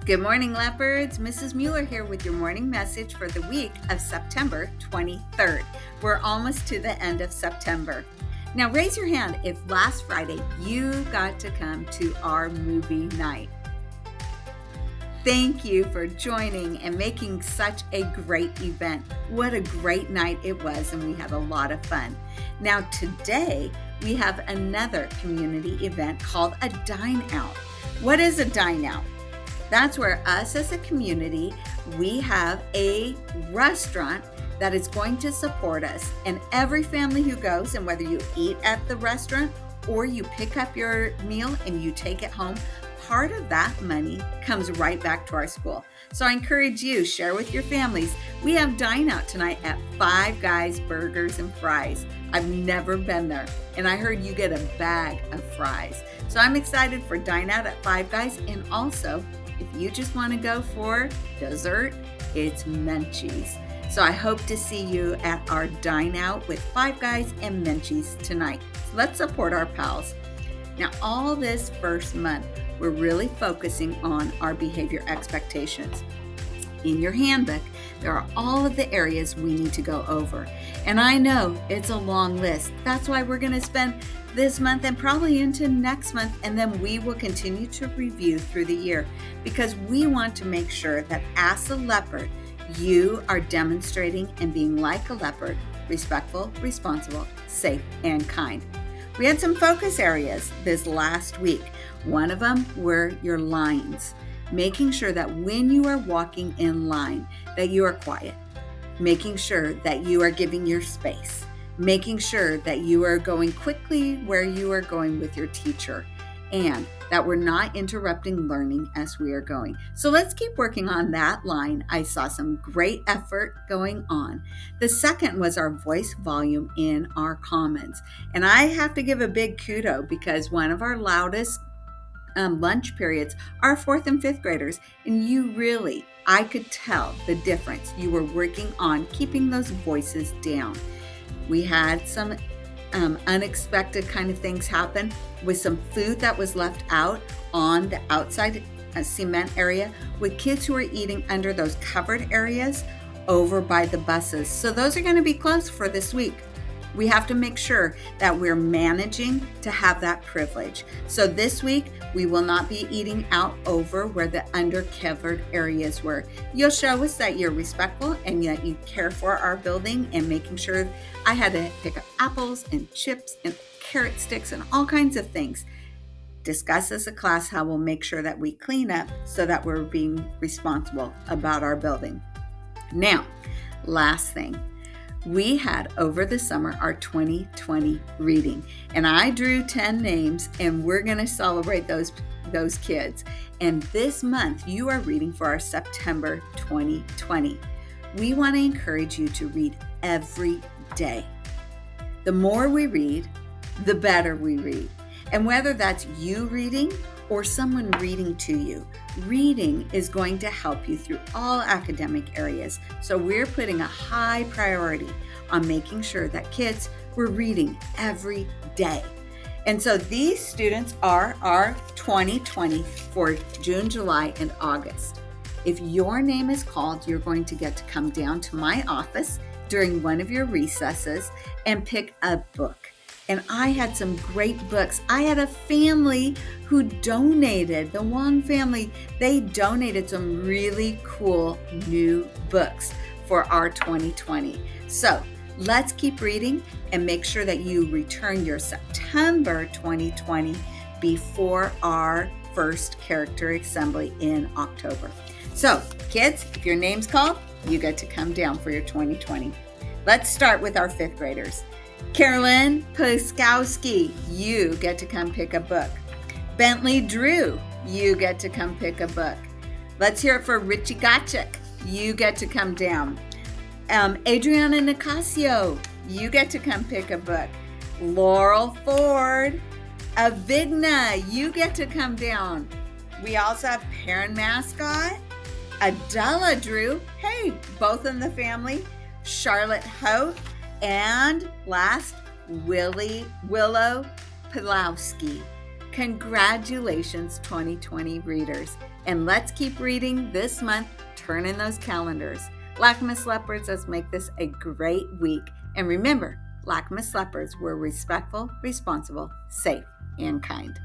Good morning, Leopards. Mrs. Mueller here with your morning message for the week of September 23rd. We're almost to the end of September. Now raise your hand if last Friday you got to come to our movie night. Thank you for joining and making such a great event. What a great night it was, and we had a lot of fun. Now today we have another community event called a Dine Out. What is a Dine Out? That's where us as a community, we have a restaurant that is going to support us. And every family who goes, and whether you eat at the restaurant or you pick up your meal and you take it home, part of that money comes right back to our school. So I encourage you, share with your families. We have Dine Out tonight at Five Guys Burgers and Fries. I've never been there, and I heard you get a bag of fries. So I'm excited for Dine Out at Five Guys, and also if you just want to go for dessert, it's Menchie's. So I hope to see you at our Dine Out with Five Guys and Menchie's tonight. So let's support our pals. Now, all this first month, we're really focusing on our behavior expectations. In your handbook, there are all of the areas we need to go over. And I know it's a long list. That's why we're going to spend this month and probably into next month, and then we will continue to review through the year, because we want to make sure that as a leopard, you are demonstrating and being like a leopard, respectful, responsible, safe, and kind. We had some focus areas this last week. One of them were your lines, making sure that when you are walking in line, that you are quiet, making sure that you are giving your space, making sure that you are going quickly where you are going with your teacher, and that we're not interrupting learning as we are going. So let's keep working on that line. I saw some great effort going on. The second was our voice volume in our comments. And I have to give a big kudo, because one of our loudest lunch periods are 4th and 5th graders. And you really, I could tell the difference. You were working on keeping those voices down. We had some unexpected kind of things happen with some food that was left out on the outside cement area, with kids who are eating under those covered areas over by the buses. So those are going to be closed for this week. We have to make sure that we're managing to have that privilege. So this week, we will not be eating out over where the under-covered areas were. You'll show us that you're respectful and that you care for our building, and making sure. I had to pick up apples and chips and carrot sticks and all kinds of things. Discuss as a class how we'll make sure that we clean up so that we're being responsible about our building. Now, last thing. We had over the summer our 2020 reading, and I drew 10 names, and we're going to celebrate those kids. And this month you are reading for our September 2020. We want to encourage you to read every day. The more we read, the better we read. And whether that's you reading or someone reading to you, reading is going to help you through all academic areas. So we're putting a high priority on making sure that kids were reading every day. And so these students are our 2020 for June, July, and August. If your name is called, you're going to get to come down to my office during one of your recesses and pick a book. And I had some great books. I had a family who donated, the Wong family, they donated some really cool new books for our 2020. So let's keep reading and make sure that you return your September 2020 before our first character assembly in October. So kids, if your name's called, you get to come down for your 2020. Let's start with our 5th graders. Carolyn Puskowski, you get to come pick a book. Bentley Drew, you get to come pick a book. Let's hear it for Richie Gotchik. You get to come down. Adriana Nicasio, you get to come pick a book. Laurel Ford, Avigna, you get to come down. We also have Parent Mascot, Adela Drew, hey, both in the family. Charlotte Hope, and last, Willow Pulowski. Congratulations, 2020 readers. And let's keep reading this month. Turn in those calendars. Lackmas Leopards, let's make this a great week. And remember, Lackmas Leopards were respectful, responsible, safe, and kind.